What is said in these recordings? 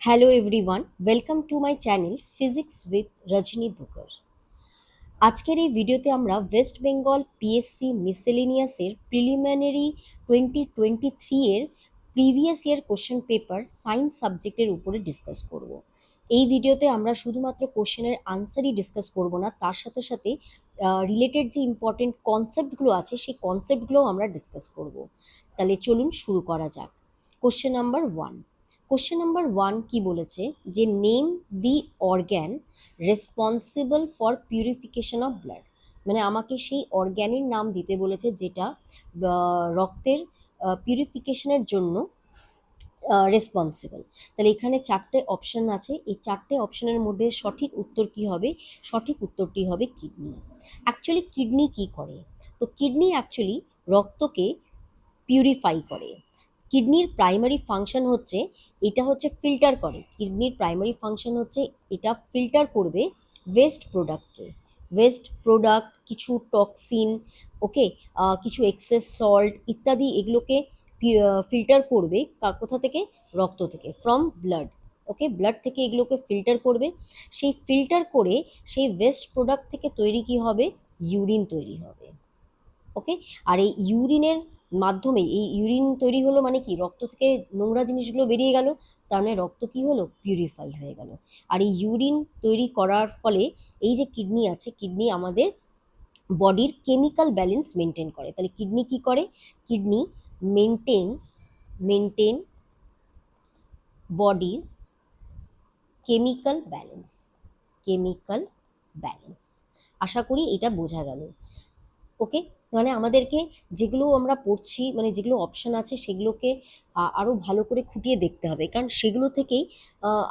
Hello everyone, welcome to my channel Physics with Rajni Dukar. আজকের এই ভিডিওতে আমরা ওয়েস্ট বেঙ্গল পিএসসি মিসেলেনিয়াসের প্রিলিমিনারি 2023 এর previous year question paper science সাবজেক্টের উপরে ডিসকাস করব। এই ভিডিওতে আমরা শুধুমাত্র কোশ্চেনের আনসারই ডিসকাস করব না, তার সাথে সাথে রিলেটেড যে ইম্পর্টেন্ট কনসেপ্টগুলো আছে সেই কনসেপ্টগুলোও আমরা ডিসকাস করব। তাহলে চলুন শুরু করা যাক। Question number 1। কোশ্চেন নাম্বার 1 কি বলেছে যে name the organ responsible for purification of blood, মানে আমাকে সেই অর্গ্যানের নাম দিতে বলেছে যেটা রক্তের পিউরিফিকেশনের জন্য রেসপন্সিবল। তাহলে এখানে চারটে অপশন আছে, এই চারটে অপশনের মধ্যে সঠিক উত্তর কি হবে? সঠিক উত্তরটি হবে কিডনি। অ্যাকচুয়ালি কিডনি কি করে? তো কিডনি অ্যাকচুয়ালি রক্তকে পিউরিফাই করে। কিডনির প্রাইমারি ফাংশন হচ্ছে, এটা হচ্ছে ফিল্টার করে। কিডনির প্রাইমারি ফাংশন হচ্ছে এটা ফিল্টার করবে ওয়েস্ট প্রোডাক্টকে। ওয়েস্ট প্রোডাক্ট, কিছু টক্সিন, ওকে, কিছু এক্সেস সল্ট ইত্যাদি, এগুলোকে ফিল্টার করবে কোথা থেকে? রক্ত থেকে, ফ্রম ব্লাড। ওকে, ব্লাড থেকে এগুলোকে ফিল্টার করবে। সেই ফিল্টার করে সেই ওয়েস্ট প্রোডাক্ট থেকে তৈরি কি হবে? ইউরিন তৈরি হবে। ওকে, আর এই ইউরিনের মাধ্যমে, এই ইউরিন তৈরি হলো মানে কি, রক্ত থেকে নোংরা জিনিসগুলো বেরিয়ে গেল, তার মানে রক্ত কি হলো? পিউরিফাই হয়ে গেল। আর এই ইউরিন তৈরি করার ফলে এই যে কিডনি আছে, কিডনি আমাদের বডির কেমিক্যাল ব্যালেন্স মেনটেন করে। তাহলে কিডনি কি করে? Kidney maintain body's chemical balance. Chemical balance, আশা করি এটা বোঝা গেল। ওকে, মানে আমাদেরকে যেগুলো আমরা পড়ছি, মানে যেগুলো অপশান আছে সেগুলোকে আরও ভালো করে খুঁটিয়ে দেখতে হবে, কারণ সেগুলো থেকেই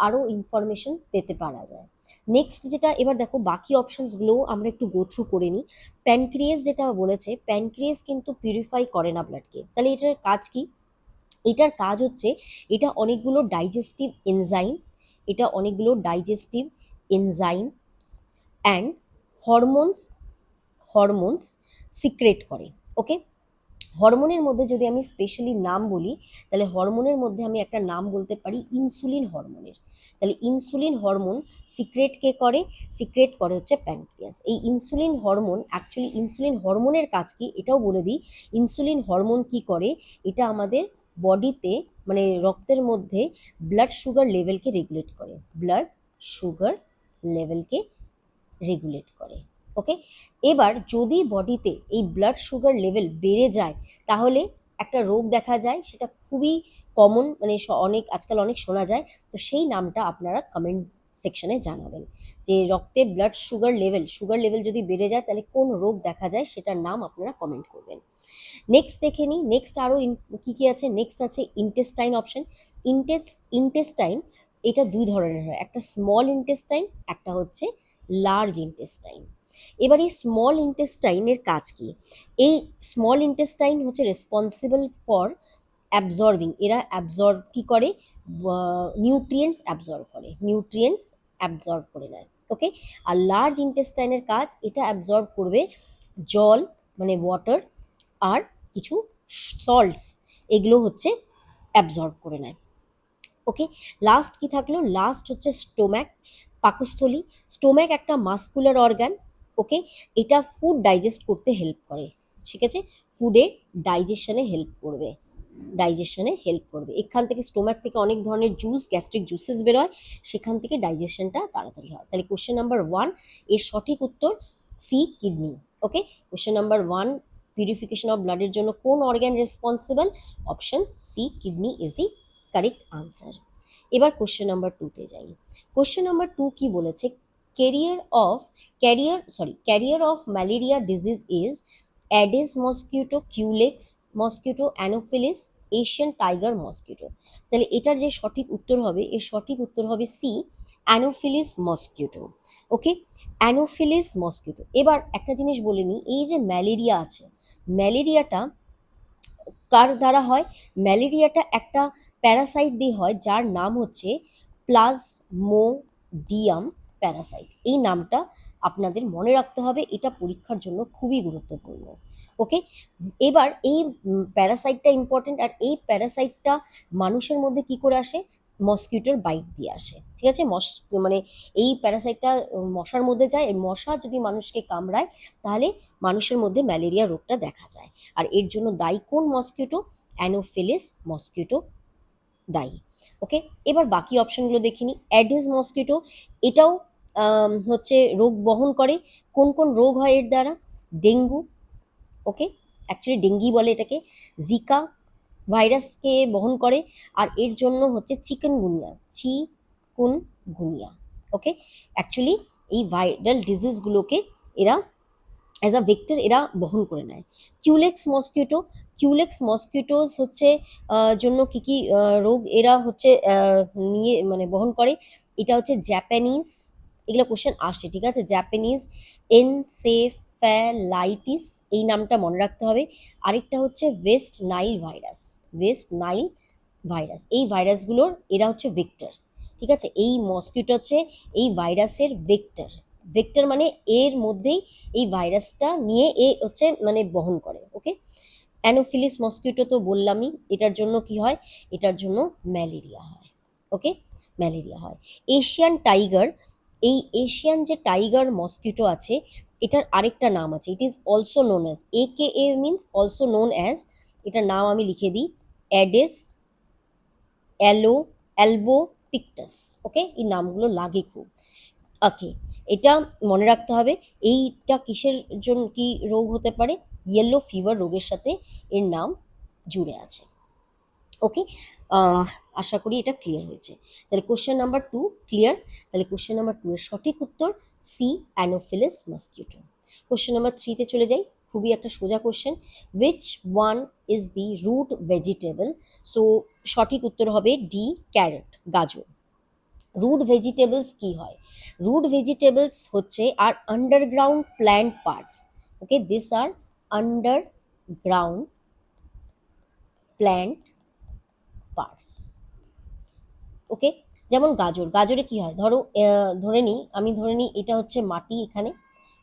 আরও ইনফরমেশন পেতে পারা যায়। নেক্সট যেটা, এবার দেখো বাকি অপশানসগুলোও আমরা একটু গো থ্রু করে নিই। প্যানক্রিয়াস যেটা বলেছে, প্যানক্রিয়াস কিন্তু পিউরিফাই করে না ব্লাডকে। তাহলে এটার কাজ কি? এটার কাজ হচ্ছে, এটা অনেকগুলো digestive enzyme, and hormones hormones secret করে। ওকে, হরমোনের মধ্যে যদি আমি স্পেশালি নাম বলি, তাহলে হরমোনের মধ্যে আমি একটা নাম বলতে পারি ইনসুলিন হরমোনের। তাহলে ইনসুলিন হরমোন সিক্রেট কে করে? সিক্রেট করে হচ্ছে প্যানক্রিয়াস। এই ইনসুলিন হরমোন, অ্যাকচুয়ালি ইনসুলিন হরমোনের কাজ কি এটাও বলে দিই। ইনসুলিন হরমোন কি করে? এটা আমাদের বডিতে, মানে রক্তের মধ্যে ব্লাড সুগার লেভেলকে রেগুলেট করে। ব্লাড সুগার লেভেলকে রেগুলেট করে। ওকে, এবার যদি বডিতে এই ব্লাড সুগার লেভেল বেড়ে যায়, তাহলে একটা রোগ দেখা যায়, সেটা খুবই কমন, মানে অনেক আজকাল অনেক শোনা যায়। তো সেই নামটা আপনারা কমেন্ট সেকশনে জানাবেন, যে রক্তে ব্লাড সুগার লেভেল যদি বেড়ে যায় তাহলে কোন রোগ দেখা যায়, সেটার নাম আপনারা কমেন্ট করবেন। নেক্সট দেখে নিই, নেক্সট আরও কী কী আছে। নেক্সট আছে ইন্টেস্টাইন অপশন। ইন্টেস্টাইন এটা দুই ধরনের হয়, একটা স্মল ইন্টেস্টাইন, একটা হচ্ছে লার্জ ইন্টেস্টাইন। এবার এই স্মল ইন্টেস্টাইনের কাজ কি? এই স্মল ইন্টেস্টাইন হচ্ছে রেসপন্সিবল ফর অ্যাবজর্বিং, এরা অ্যাবজর্ব কি করে? নিউট্রিয়েন্টস অ্যাবজর্ব করে নেয়। ওকে, আর লার্জ ইন্টেস্টাইনের কাজ, এটা অ্যাবজর্ব করবে জল, মানে ওয়াটার, আর কিছু সল্টস, এগুলো হচ্ছে অ্যাবজর্ব করে নেয়। ওকে, লাস্ট কি থাকলো? লাস্ট হচ্ছে স্টোম্যাক, পাকস্থলী। স্টোম্যাক একটা মাস্কুলার অর্গান। ওকে, এটা ফুড ডাইজেস্ট করতে হেল্প করে। ঠিক আছে, ফুডের ডাইজেশনে হেল্প করবে। এখান থেকে, স্টোম্যাক থেকে অনেক ধরনের গ্যাস্ট্রিক জুসেস বেরোয়, সেখান থেকে ডাইজেশনটা তাড়াতাড়ি হয়। তাহলে কোশ্চেন নাম্বার 1 এর সঠিক উত্তর C, kidney. Okay, question number 1, purification of ব্লাডের জন্য কোন organ responsible? Option C, kidney is the correct answer. এবার কোশ্চেন নাম্বার 2তে যাই। কোশ্চেন নাম্বার 2 কি বলেছে? Carrier of malaria disease is Aedes mosquito, Culex mosquito, Anopheles, Asian tiger mosquito. তাহলে এটার যে সঠিক উত্তর হবে, এর সঠিক উত্তর হবে সি, অ্যানোফিলিস মসকিউটো। ওকে, অ্যানোফিলিস মসকিউটো। এবার একটা জিনিস বলে নিই, এই যে ম্যালেরিয়া আছে, ম্যালেরিয়াটা কার দ্বারা হয়? ম্যালেরিয়াটা একটা প্যারাসাইট দিয়ে হয়, যার নাম হচ্ছে প্লাজমোডিয়াম প্যারাসাইট। এই নামটা আপনাদের মনে রাখতে হবে, এটা পরীক্ষার জন্য খুবই গুরুত্বপূর্ণ। ওকে, এবার এই প্যারাসাইটটা ইম্পর্টেন্ট, আর এই প্যারাসাইটটা মানুষের মধ্যে কি করে আসে? মসকিউটোর বাইট দিয়ে আসে, ঠিক আছে। মানে এই প্যারাসাইটটা মশার মধ্যে যায়, এই মশা যদি মানুষকে কামড়ায় তাহলে মানুষের মধ্যে ম্যালেরিয়া রোগটা দেখা যায়। আর এর জন্য দায়ী কোন মসকিউটো? অ্যানোফিলিস মসকিউটো দায়ী। ওকে, এবার বাকি অপশনগুলো দেখে নিই। অ্যাডিস মসকিউটো, এটাও হচ্ছে রোগ বহন করে। কোন কোন রোগ হয় এর দ্বারা? ডেঙ্গু, ওকে, অ্যাকচুয়ালি ডেঙ্গি বলে এটাকে। জিকা ভাইরাসকে বহন করে। আর এর জন্য হচ্ছে চিকুনগুনিয়া, ওকে। অ্যাকচুয়ালি এই ভাইরাল ডিজিজগুলোকে এরা অ্যাজ আ ভেক্টর এরা বহন করে নেয়। কিউলেক্স মসকিউটো, কিউলেক্স মসকিউটোস হচ্ছে জন্য কি কি রোগ এরা হচ্ছে নিয়ে মানে বহন করে? এটা হচ্ছে জাপানিজ, এগুলো কোশ্চেন আসে, ঠিক আছে। জাপানিজ এনসেফ্যালাইটিস, এই নামটা মনে রাখতে হবে। আরেকটা হচ্ছে West Nile virus, West Nile virus. এই ভাইরাসগুলোর এরা হচ্ছে ভেক্টর, ঠিক আছে। এই মসকিউটো হচ্ছে এই ভাইরাসের ভেক্টর। ভেক্টর মানে এর মধ্যেই এই ভাইরাসটা নিয়ে এ হচ্ছে মানে বহন করে, ওকে। অ্যানোফিলিস মসকিউটো তো বললামই, এটার জন্য কি হয়? এটার জন্য ম্যালেরিয়া হয়, ওকে, ম্যালেরিয়া হয়। এশিয়ান টাইগার, এই এশিয়ান যে টাইগার মসকিউটো আছে এটার আরেকটা নাম আছে, it is also known as, a means also known as, এটার নাম আমি লিখে দিই, অ্যাডেস অ্যালবো পিকটাস, ওকে। এই নামগুলো লাগে খুব, ওকে। এটা মনে রাখতে হবে। এইটা কিসের জন্য কি রোগ হতে পারে? ইয়েলো ফিভার রোগের সাথে এর নাম জুড়ে আছে, ওকে। আশা করি এটা ক্লিয়ার হয়েছে। তাহলে কোশ্চেন নাম্বার 2 ক্লিয়ার। তাহলে কোশ্চেন নাম্বার 2 এর সঠিক উত্তর C, Anopheles mosquito. Question number 3 তে চলে যাই, খুবই একটা সোজা question. Which one is the root vegetable? So সঠিক উত্তর হবে ডি, ক্যারট, গাজর। রুট ভেজিটেবলস কি হয়? রুট ভেজিটেবলস হচ্ছে are underground plant parts, okay, this are underground plant parts, okay. যেমন গাজর, গাজরে কি হয়? ধরো আমি ধরে নিই এটা হচ্ছে মাটি এখানে,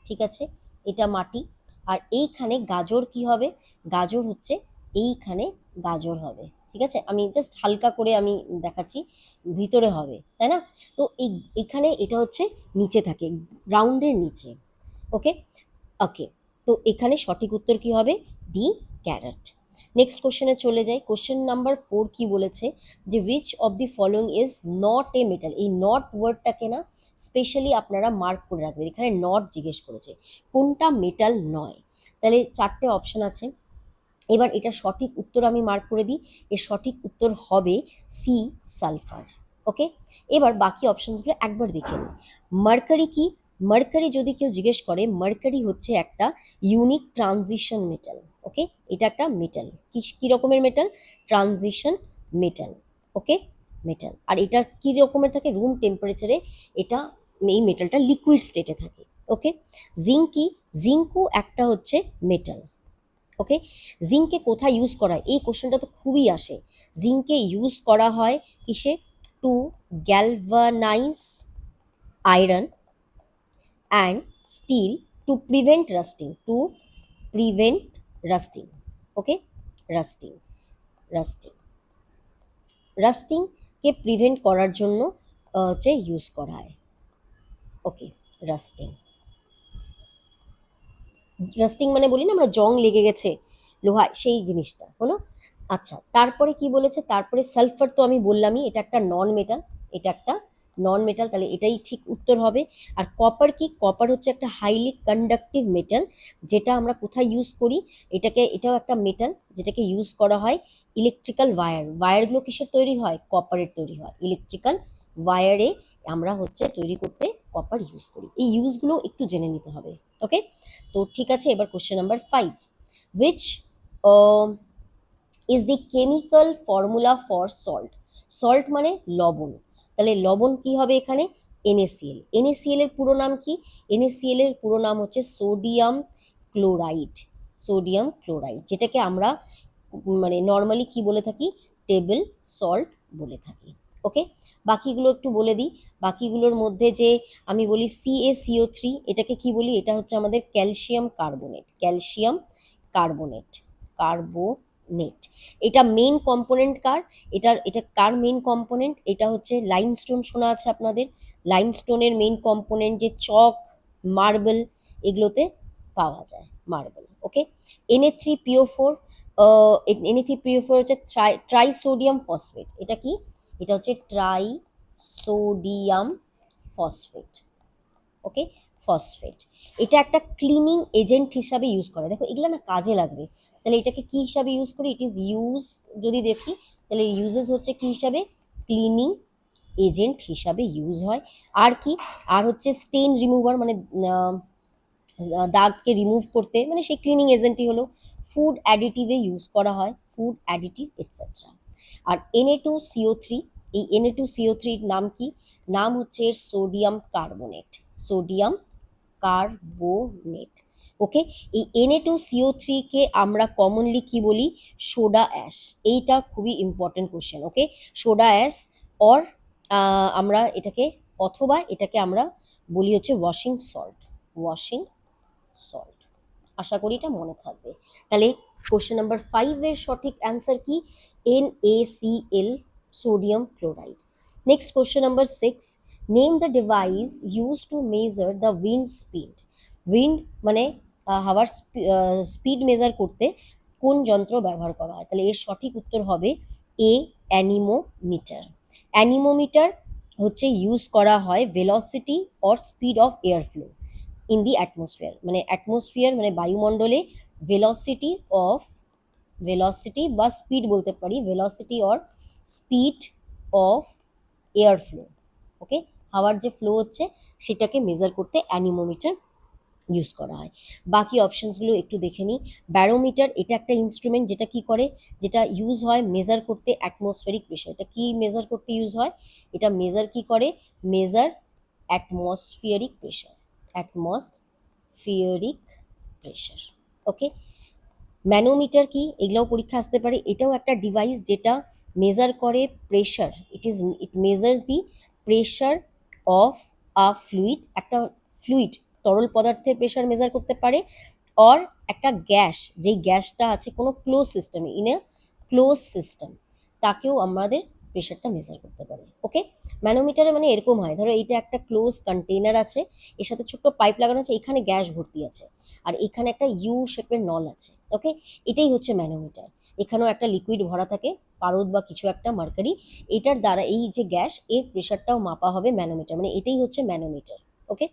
ঠিক আছে, এটা মাটি। আর এইখানে গাজর কি হবে? গাজর হচ্ছে এইখানে গাজর হবে, ঠিক আছে। আমি জাস্ট হালকা করে আমি দেখাচ্ছি, ভিতরে হবে, তাই না? তো এখানে এটা হচ্ছে নিচে থাকে, গ্রাউন্ডের নিচে, ওকে, ওকে। তো এখানে সঠিক উত্তর কি হবে? D, carrot. নেক্সট কোশ্চেনে চলে যাই। কোশ্চেন নাম্বার 4 কি বলেছে? যে which of the following is not a metal. এই নট ওয়ার্ডটাকে না স্পেশালি আপনারা মার্ক করে রাখবেন, এখানে নট জিজ্ঞেস করেছে, কোনটা মেটাল নয়। তাহলে 4টে অপশন আছে, এবার এটা সঠিক উত্তর আমি মার্ক করে দিই। এর সঠিক উত্তর হবে সি, সালফার, ওকে। এবার বাকি অপশনসগুলো একবার দেখে নিই। মার্কারি কি? মার্কারি যদি কেউ জিজ্ঞেস করে, মার্কারি হচ্ছে একটা ইউনিক ট্রানজিশন মেটাল, ওকে। এটা একটা মেটাল, কি রকমের মেটাল? ট্রানজিশন মেটাল, ওকে, মেটাল। আর এটা কি রকমের থাকে? রুম টেম্পারেচারে এটা, এই মেটালটা লিকুইড স্টেটে থাকে, ওকে। জিঙ্ক কি? জিঙ্কও একটা হচ্ছে মেটাল, ওকে। জিঙ্ককে কোথায় ইউজ করা হয়? এই কোশ্চেনটা তো খুবই আসে। জিঙ্ককে ইউজ করা হয় কিসে? To galvanise iron and steel to prevent rusting, to prevent rusting, okay, rusting, rusting, রাস্টিংকে প্রিভেন্ট করার জন্য হচ্ছে ইউজ করা হয়, ওকে, রাস্টিং। রাস্টিং মানে বলি না আমরা, জং লেগে গেছে লোহা, সেই জিনিসটা হলো। আচ্ছা, তারপরে কি বলেছে? তারপরে সালফার তো আমি বললামই, এটা একটা নন মেটাল, এটা একটা নন মেটাল, তাহলে এটাই ঠিক উত্তর হবে। আর কপার কি? কপার হচ্ছে একটা হাইলি কন্ডাক্টিভ মেটাল, যেটা আমরা কোথায় ইউজ করি? এটাও একটা মেটাল যেটাকে ইউজ করা হয় ইলেকট্রিক্যাল ওয়্যার। ওয়্যারগুলো কিসের তৈরি হয়? কপারের তৈরি হয়। ইলেকট্রিক্যাল ওয়্যারে আমরা হচ্ছে তৈরি করতে কপার ইউজ করি। এই ইউজগুলো একটু জেনে নিতে হবে, ওকে। তো ঠিক আছে, এবার question number 5, which is the chemical formula for salt? Salt মানে লবণ, তাহলে লবণ কি হবে এখানে? NaCl। NaCl এর পুরো নাম কি? NaCl এর পুরো নাম হচ্ছে সোডিয়াম ক্লোরাইড, সোডিয়াম ক্লোরাইড, যেটাকে আমরা মানে নর্মালি কি বলে থাকি? টেবিল সল্ট বলে থাকি, ওকে। বাকিগুলো একটু বলে দিই। বাকিগুলোর মধ্যে যে আমি বলি CaCO3, এটাকে কি বলি? এটা হচ্ছে আমাদের calcium carbonate, calcium carbonate, কার্বো net. এটা মেইন কম্পোনেন্ট কার? এটা কার মেইন কম্পোনেন্ট? এটা হচ্ছে লাইমস্টোন, শোনা আছে আপনাদের? লাইমস্টোনের মেইন কম্পোনেন্ট যে চক, মার্বেল, এগুলোতে পাওয়া যায় মার্বেল। ওকে, Na3PO4, Na3PO4 হচ্ছে ট্রাইসোডিয়াম ফসফেট। এটা কি? এটা হচ্ছে ট্রাইসোডিয়াম ফসফেট। ওকে, ফসফেট। এটা একটা ক্লিনিং এজেন্ট হিসাবে ইউজ করে। দেখো এগুলো না কাজে লাগবে। তাহলে এটাকে কি হিসাবে ইউজ করি? ইট ইজ ইউজ, যদি দেখি তাহলে ইউজেস হচ্ছে কি হিসাবে? ক্লিনিং এজেন্ট হিসাবে ইউজ হয়। আর কি? আর হচ্ছে স্টেইন রিমুভার, মানে দাগকে রিমুভ করতে, মানে সেই ক্লিনিং এজেন্টই হলো। ফুড অ্যাডিটিভে ইউজ করা হয়, ফুড অ্যাডিটিভ এটসেট্রা। আর Na2CO3, এই Na2CO3 নাম কি? নাম হচ্ছে এর সোডিয়াম কার্বনেট, সোডিয়াম কার্বনেট। ওকে, এই Na2CO3 কে আমরা কমনলি কি বলি? Soda ash. এইটা খুবই important question. Okay, soda ash, or আমরা এটাকে, অথবা এটাকে আমরা বলি হচ্ছে ওয়াশিং সল্ট, ওয়াশিং সল্ট। আশা করি এটা মনে থাকবে। তাহলে কোশ্চেন নাম্বার 5 এর সঠিক অ্যান্সার কি? NaCl, sodium chloride. Next question number 6, name the device use to measure the wind speed. Wind মানে হাওয়ার স্পিড মেজার করতে কোন যন্ত্র ব্যবহার করা হয়? তাহলে এর সঠিক উত্তর হবে এ, অ্যানিমোমিটার। অ্যানিমোমিটার হচ্ছে ইউজ করা হয় velocity or speed of air flow in the atmosphere, মানে অ্যাটমসফিয়ার মানে বায়ুমণ্ডলে ভেলোসিটি অফ, ভেলোসিটি বা স্পিড বলতে পারি, velocity or speed of air flow. Okay, হাওয়ার যে ফ্লো হচ্ছে সেটাকে মেজার করতে অ্যানিমোমিটার ইউজ করা হয়। বাকি অপশনসগুলো একটু দেখে নিই। ব্যারোমিটার, এটা একটা ইনস্ট্রুমেন্ট যেটা কি করে, যেটা ইউজ হয় মেজার করতে অ্যাটমসফেরিক প্রেশার। এটা কি মেজার করতে ইউজ হয়? এটা মেজার কি করে? Measure atmospheric pressure, atmospheric pressure. Okay, manometer কি? এগুলাও পরীক্ষা আসতে পারে। এটাও একটা ডিভাইস যেটা মেজার করে pressure. It measures the pressure of a fluid, একটা ফ্লুইড তরল পদার্থের প্রেশার মেজার করতে পারে, অর একটা গ্যাস, যেই গ্যাসটা আছে কোনো ক্লোজ সিস্টেমে, ইন এ ক্লোজ সিস্টেম, তাকেও আমাদের প্রেশারটা মেজার করতে পারে। ওকে, ম্যানোমিটারে মানে এরকম হয়, ধরো এইটা একটা ক্লোজ কন্টেনার আছে, এর সাথে ছোট্ট পাইপ লাগানো আছে, এখানে গ্যাস ভর্তি আছে, আর এখানে একটা ইউ শেপের নল আছে। ওকে, এটাই হচ্ছে ম্যানোমিটার। এখানেও একটা লিকুইড ভরা থাকে, পারদ বা কিছু একটা মার্কারি, এটার দ্বারা এই যে গ্যাস, এর প্রেশারটাও মাপা হবে ম্যানোমিটার, মানে এটাই হচ্ছে ম্যানোমিটার। ওকে,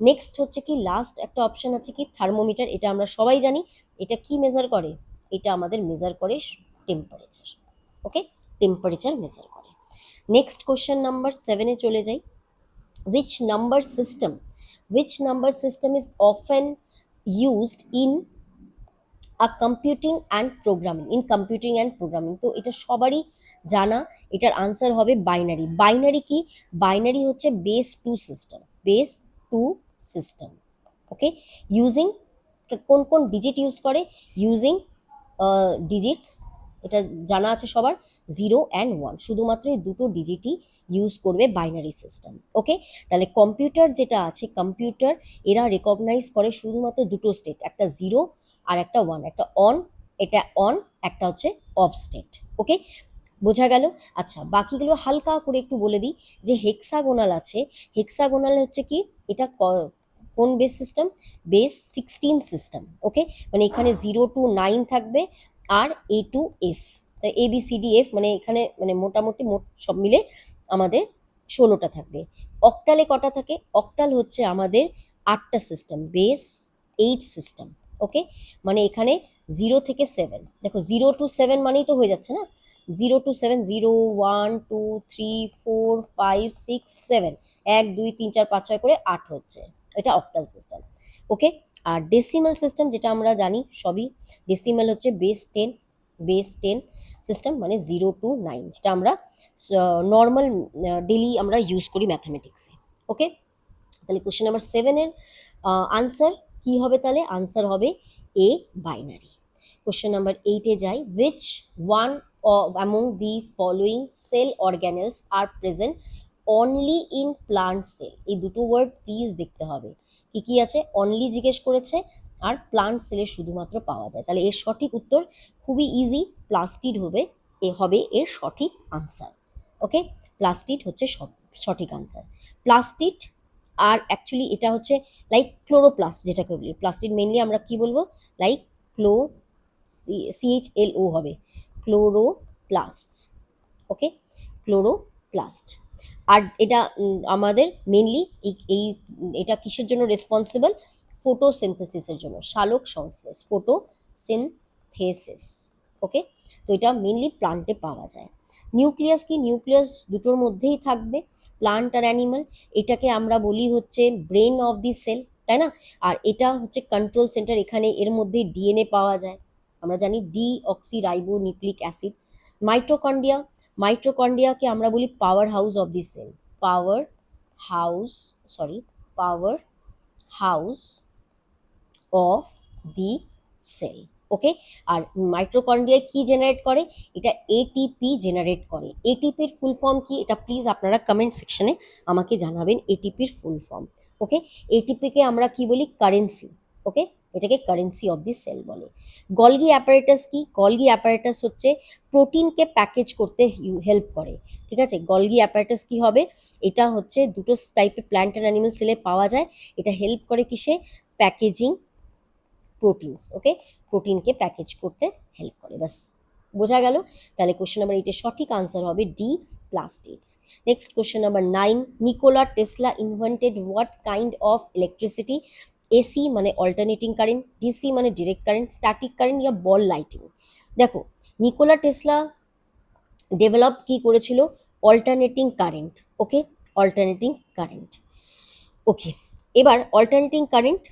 নেক্সট হচ্ছে কি, লাস্ট একটা অপশন আছে কি, থার্মোমিটার। এটা আমরা সবাই জানি। এটা কি মেজার করে? এটা আমাদের মেজার করে টেম্পারেচার। ওকে, টেম্পারেচার মেজার করে। নেক্সট কোশ্চেন নাম্বার 7-এ চলে যাই। which number system which number system is often used in a computing and programming? তো এটা সবারই জানা। এটার আনসার হবে বাইনারি। বাইনারি কি? বাইনারি হচ্ছে base two system, base two system. Okay, using, কোন কোন ডিজিট ইউজ করে? ইউজিং ডিজিটস, এটা জানা আছে সবার, 0 and 1, শুধুমাত্র এই দুটো ডিজিটই ইউজ করবে বাইনারি সিস্টেম। ওকে, তাহলে কম্পিউটার যেটা আছে, কম্পিউটার এরা রেকগনাইজ করে শুধুমাত্র দুটো স্টেট, একটা 0 আর একটা 1, একটা অন, এটা অন, একটা হচ্ছে অফ স্টেট। ওকে, বোঝা গেল? আচ্ছা, বাকিগুলো হালকা করে একটু বলে দিই। যে হেক্সাগোনাল আছে, হেক্সাগোনাল হচ্ছে কি, এটা কোন base system? Base 16 system. Okay, মানে এখানে 0 to 9 থাকবে, আর A to F, ABCDF, মানে এখানে মানে মোটামুটি মোট সব মিলে আমাদের 16টা থাকবে। অক্টালে কটা থাকে? অক্টাল হচ্ছে আমাদের 8টা সিস্টেম, বেস 8 সিস্টেম। ওকে, মানে এখানে 0 থেকে 7, দেখো 0 to 7 মানেই তো হয়ে যাচ্ছে না, 0 to 7, 0 1 2 3 4 5 6 7, 1 2 3 4 5 6 করে 8 হচ্ছে, এটা অক্টাল সিস্টেম। ওকে, আর ডেসিমাল সিস্টেম যেটা আমরা জানি সবই, ডেসিমাল হচ্ছে বেস 10, বেস 10 সিস্টেম, মানে 0 to 9, যেটা আমরা নর্মাল ডেলি আমরা ইউজ করি ম্যাথামেটিক্সে। ওকে, তাহলে কোশ্চেন নাম্বার 7-এর আনসার কি হবে? তাহলে আনসার হবে এ, বাইনারি। কোশ্চেন নাম্বার 8-এ যাই। Which one among the following cell organelles are present only in plant cell? এই দুটো ওয়ার্ড প্লিজ দেখতে হবে। কি কি আছে? অনলি জিজ্ঞেস করেছে, আর প্লান্ট সেলে শুধুমাত্র পাওয়া যায়। তাহলে এর সঠিক উত্তর খুবই ইজি, প্লাস্টিড হবে এর সঠিক আনসার। ওকে, প্লাস্টিড হচ্ছে সঠিক আনসার। প্লাস্টিড আর অ্যাকচুয়ালি এটা হচ্ছে লাইক ক্লোরোপ্লাস্ট যেটাকে বলি, প্লাস্টিড মেনলি আমরা কি বলবো, লাইক CHLO হবে, ক্লোরোপ্লাস্ট। ওকে, ক্লোরোপ্লাস্ট। আর এটা আমাদের মেনলি এটা কিসের জন্য রেসপন্সিবল, ফটোসিনথেসিসের জন্য, সালোক সংশ্লেষ, ফটোসিনথেসিস। ওকে, তো এটা মেনলি প্লান্টে পাওয়া যায়। নিউক্লিয়াস কি, নিউক্লিয়াস দুটোর মধ্যেই থাকবে, প্লান্ট আর অ্যানিমাল। এটাকে আমরা বলি হচ্ছে ব্রেন অফ দি সেল, তাই না? আর এটা হচ্ছে কন্ট্রোল সেন্টার, এখানে এর মধ্যে ডিএনএ পাওয়া যায়, আমরা জানি deoxyribonucleic acid. Mitochondria, মাইটোকন্ড্রিয়াকে আমরা বলি powerhouse of the cell, powerhouse, powerhouse of the cell. Okay, আর মাইটোকন্ড্রিয়ায় কি জেনারেট করে, এটা এটিপি জেনারেট করে। এটিপির ফুল ফর্ম কি, এটা প্লিজ আপনারা কমেন্ট সেকশনে আমাকে জানাবেন এটিপির ফুল ফর্ম। ওকে, এটিপিকে আমরা কি বলি, কারেন্সি। ওকে, এটাকে কারেন্সি অফ দি সেল বলে। গলগি অ্যাপারেটাস কি, গলগি অ্যাপারেটাস হচ্ছে প্রোটিনকে প্যাকেজ করতে হেল্প করে। ঠিক আছে, গলগি অ্যাপারেটাস কি হবে, এটা হচ্ছে দুটো টাইপের প্ল্যান্ট অ্যান্ড অ্যানিমাল সেলে পাওয়া যায়। এটা হেল্প করে কিসে, প্যাকেজিং প্রোটিনস। ওকে, প্রোটিনকে প্যাকেজ করতে হেল্প করে, বাস বোঝা গেল। তাহলে কোশ্চেন নাম্বার 8 এর সঠিক আনসার হবে D, plastids. Next question number 9, Nikola Tesla invented what kind of electricity, AC মানে অল্টারনেটিং কারেন্ট, ডিসি মানে ডিরেক্ট কারেন্ট, স্ট্যাটিক কারেন্ট ইয়া বল লাইটিং। দেখো, নিকোলা টেসলা ডেভেলপ কি করেছিল, alternating current. Okay, alternating current. Okay, এবার alternating current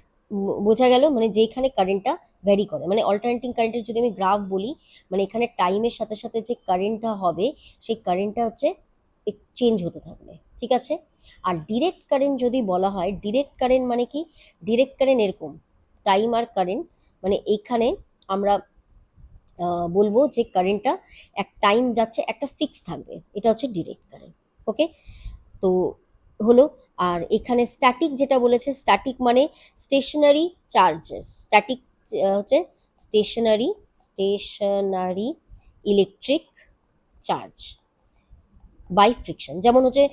বোঝা গেল, মানে যেখানে কারেন্টটা ভ্যারি করে, মানে অল্টারনেটিং কারেন্টের যদি আমি গ্রাফ বলি, মানে এখানে টাইমের সাথে সাথে যে কারেন্টটা হবে সেই কারেন্টটা হচ্ছে চেঞ্জ হতে থাকবে। ঠিক আছে, আর ডিরেক্ট কারেন্ট যদি বলা হয়, ডিরেক্ট কারেন্ট মানে কি, ডিরেক্ট কারেন্ট এরকম, টাইম আর কারেন্ট, মানে এইখানে আমরা বলবো যে কারেন্টটা এক টাইম যাচ্ছে, একটা ফিক্স থাকবে, এটা হচ্ছে ডিরেক্ট কারেন্ট। ওকে, তো হলো। আর এখানে স্ট্যাটিক যেটা বলেছে, স্ট্যাটিক মানে স্টেশনারি চার্জেস, স্ট্যাটিক হচ্ছে stationary electric charge by friction. যেমন হচ্ছে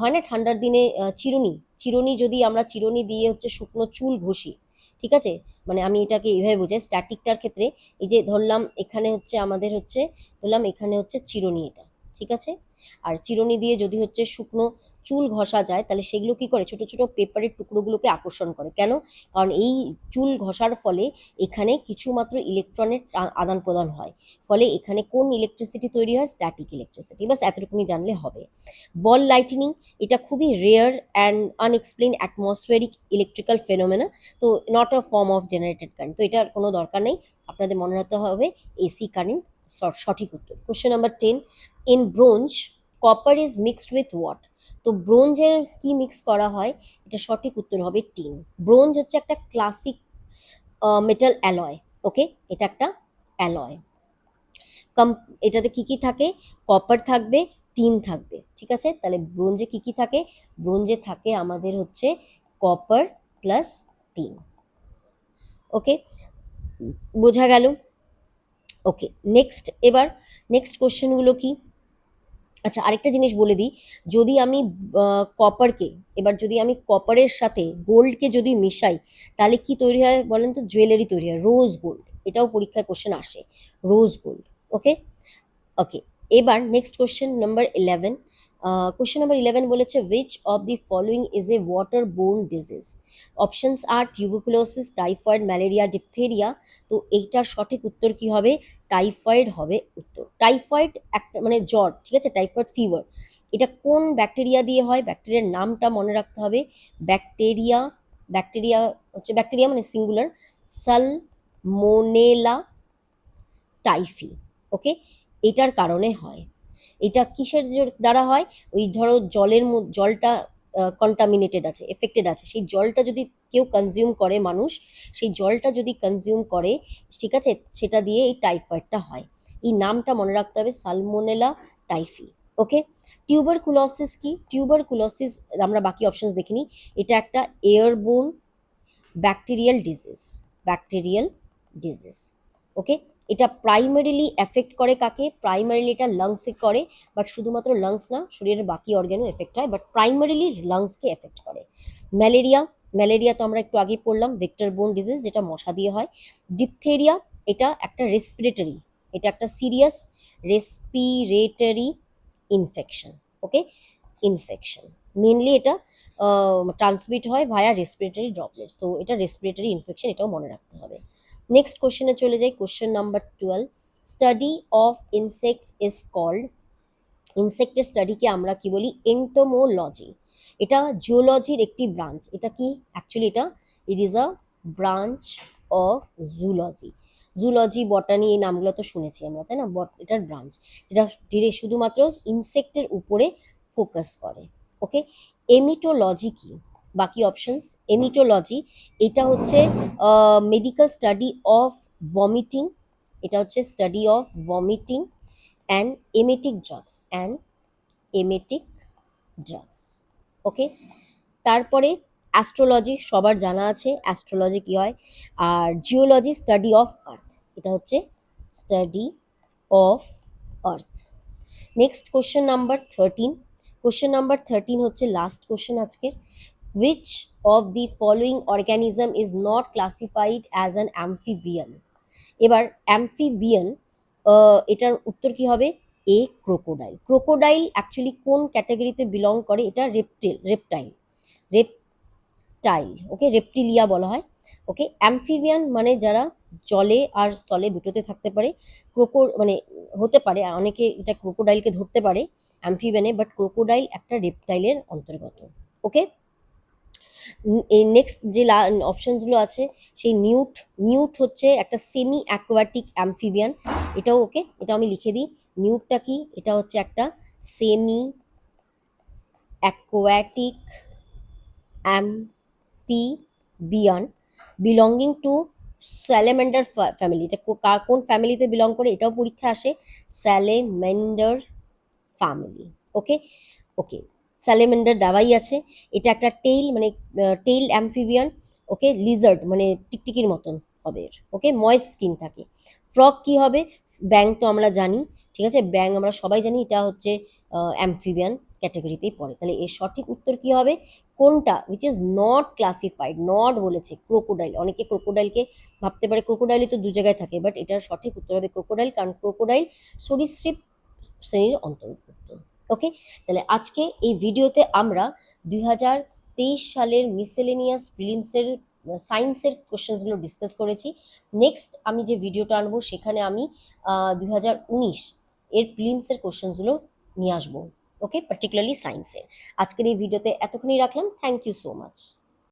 হয় না ঠান্ডার দিনে চিরুনি, চিরুনি যদি আমরা চিরুনি দিয়ে হচ্ছে শুকনো চুল ঘষি, ঠিক আছে, মানে আমি এটাকে এইভাবে বোঝাই স্ট্যাটিকটার ক্ষেত্রে। এই যে ধরলাম এখানে হচ্ছে আমাদের হচ্ছে, ধরলাম এখানে হচ্ছে চিরুনি এটা, ঠিক আছে, আর চিরুনি দিয়ে যদি হচ্ছে শুকনো চুল ঘষা যায়, তাহলে সেগুলো কি করে, ছোট ছোট পেপারের টুকরোগুলোকে আকর্ষণ করে। কেন, কারণ এই চুল ঘষার ফলে এখানে কিছুমাত্র ইলেকট্রনের আদান প্রদান হয়, ফলে এখানে কোন ইলেকট্রিসিটি তৈরি হয়, স্ট্যাটিক ইলেকট্রিসিটি। বাস এতটুকুনি জানলে হবে। বল লাইটনিং, এটা খুবই rare and unexplained atmospheric electrical phenomena, তো not a form of generated current, তো এটার কোনো দরকার নেই, আপনাদের মনে রাখতে হবে এসি কারেন্ট সঠিক উত্তর। Question number 10, in bronze copper is mixed with what, তো ব্রোঞ্জের কি মিক্স করা হয়, এটা সঠিক উত্তর হবে টিন। ব্রোঞ্জ হচ্ছে একটা ক্লাসিক মেটাল অ্যালয়। ওকে, এটা একটা অ্যালয়। কম, এটাতে কি কি থাকে, কপার থাকবে, টিন থাকবে। ঠিক আছে, তাহলে ব্রোঞ্জে কি কি থাকে, ব্রোঞ্জে থাকে আমাদের হচ্ছে কপার প্লাস টিন। ওকে, বোঝা গেল। ওকে, নেক্সট, এবার নেক্সট কোশ্চেনগুলো কি, আচ্ছা আরেকটা জিনিস বলে দিই, যদি আমি কপারকে, এবার যদি আমি কপারের সাথে গোল্ডকে যদি মিশাই, তাহলে কি তৈরি হয় বলেন তো, জুয়েলারি তৈরি হয়, রোজ গোল্ড, এটাও পরীক্ষায় কোশ্চেন আসে, রোজ গোল্ড। ওকে, ওকে, এবার next question number 11। Question number 11 বলেছে which of the following is a water borne disease, options আর টিউবারকুলোসিস, টাইফয়েড, ম্যালেরিয়া, ডিপথেরিয়া। তো এইটার সঠিক উত্তর কি হবে, টাইফয়েড হবে উত্তর। টাইফয়েড একটা মানে জ্বর, ঠিক আছে, টাইফয়েড ফিভার, এটা কোন ব্যাকটেরিয়া দিয়ে হয়, ব্যাকটেরিয়ার নামটা মনে রাখতে হবে, ব্যাকটেরিয়া, ব্যাকটেরিয়া হচ্ছে, ব্যাকটেরিয়া মানে সিঙ্গুলার, সালমোনেলা টাইফি। ওকে, এটার কারণে হয়। এটা কিসের দ্বারা হয়, ওই ধরো জলটা কন্টামিনেটেড আছে, এফেক্টেড আছে, সেই জলটা যদি কেউ কনজিউম করে, মানুষ সেই জলটা যদি কনজিউম করে, ঠিক আছে, সেটা দিয়ে এই টাইফয়েডটা হয়। এই নামটা মনে রাখতে হবে, সালমোনেলা টাইফি। ওকে, টিউবারকুলোসিস কি, টিউবারকুলোসিস আমরা বাকি অপশনস দেখিনি, এটা একটা airborne bacterial disease. Bacterial disease. Okay, এটা প্রাইমারিলি এফেক্ট করে কাকে? প্রাইমারিলি এটা লাংসে করে, বাট শুধুমাত্র লাংস না, শরীরের বাকি অর্গানও এফেক্ট হয়, বাট প্রাইমারিলি লাংসকে এফেক্ট করে। ম্যালেরিয়া, ম্যালেরিয়া তো আমরা একটু আগেই পড়লাম, ভেক্টর বোন ডিজিজ, যেটা মশা দিয়ে হয়। ডিপথেরিয়া, এটা একটা রেসপিরেটরি, এটা একটা সিরিয়াস রেসপিরেটরি ইনফেকশন। ওকে, ইনফেকশন মেনলি এটা ট্রান্সমিট হয় ভায়া রেসপিরেটরি ড্রপলেটস, তো এটা রেসপিরেটরি ইনফেকশন, এটাও মনে রাখতে হবে। নেক্সট কোশ্চেনে চলে যাই, question number 12। Study of insects is called, ইনসেক্টের স্টাডিকে আমরা কি বলি? এন্টোমোলজি। এটা জুলজির একটি ব্রাঞ্চ। এটা কি অ্যাকচুয়ালি? এটা it is a branch of zoology. Zoology, বটানি, এই নামগুলো তো শুনেছি আমরা, তাই না? এটার ব্রাঞ্চ, যেটা ডিরেক্ট শুধুমাত্র ইনসেক্টের উপরে ফোকাস করে। ওকে, এমিটোলজি কি? বাকি অপশনস, এমিটোলজি এটা হচ্ছে মেডিকেল স্টাডি অফ ভমিটিং, এটা হচ্ছে study of vomiting and emetic drugs, and emetic drugs. Okay, তারপরে অ্যাস্ট্রোলজি সবার জানা আছে, অ্যাস্ট্রোলজি কি হয়। আর জিওলজি স্টাডি অফ আর্থ, এটা হচ্ছে study of earth. Next question number 13। Question number 13 হচ্ছে লাস্ট কোশ্চেন আজকের। which of the following organism is not classified as an amphibian? এবার অ্যাম্ফিবিয়ান, এটার উত্তর কি হবে? এ, ক্রোকোডাইল। ক্রোকোডাইল অ্যাকচুয়ালি কোন ক্যাটাগরিতে বিলং করে? এটা রেপটাইল, রেপটাইল। ওকে, রেপটিলিয়া বলা হয়। ওকে, অ্যাম্ফিবিয়ান মানে যারা জলে আর স্থলে দুটোতে থাকতে পারে। মানে হতে পারে অনেকে এটা ক্রোকোডাইলকে ধরতে পারে অ্যাম্ফিবিয়ানে, বাট ক্রোকোডাইল একটা রেপটাইলের অন্তর্গত। ওকে, এই নেক্সট যে অপশনসগুলো আছে, সেই নিউট হচ্ছে একটা সেমি অ্যাকোয়াটিক অ্যাম্ফিবিয়ান, এটাও ওকে, এটা আমি লিখে দিই। নিউটটা কি? এটা হচ্ছে একটা semi aquatic amphibian belonging to salamander family. এটা কোন ফ্যামিলিতে বিলং করে? এটাও পরীক্ষা আসে, স্যালেমেন্ডার ফ্যামিলি। ওকে, ওকে, স্যালেমেন্ডার দেওয়াই আছে। এটা একটা টেইল, মানে টেইল অ্যাম্ফিবিয়ান। ওকে, লিজার্ড মানে টিকটিকির মতন হবে এর। ওকে, ময়েস্ট স্কিন থাকে। ফ্রগ কি হবে? ব্যাং তো আমরা জানি, ঠিক আছে, ব্যাং আমরা সবাই জানি, এটা হচ্ছে অ্যাম্ফিবিয়ান ক্যাটাগরিতেই পড়ে। তাহলে এর সঠিক উত্তর কি হবে? কোনটা? Which is not classified, not বলেছে ক্রোকোডাইল। অনেকে ক্রোকোডাইলকে ভাবতে পারে ক্রোকোডাইলই তো দু জায়গায় থাকে, বাট এটার সঠিক উত্তর হবে ক্রোকোডাইল, কারণ ক্রোকোডাইল সরীসৃপ শ্রেণীর অন্তর্ভুক্ত। ওকে, তাহলে আজকে এই ভিডিওতে আমরা 2023 সালের মিসেলেনিয়াস প্রিলিমসের সায়েন্সের কোশ্চেন্সগুলো ডিসকাস করেছি। নেক্সট আমি যে ভিডিওটা আনবো সেখানে আমি 2019 এর প্রিলিমসের কোশ্চেন্সগুলো নিয়ে আসবো। ওকে, পার্টিকুলারলি সায়েন্সের। আজকের এই ভিডিওতে এতক্ষণই রাখলাম। Thank you so much.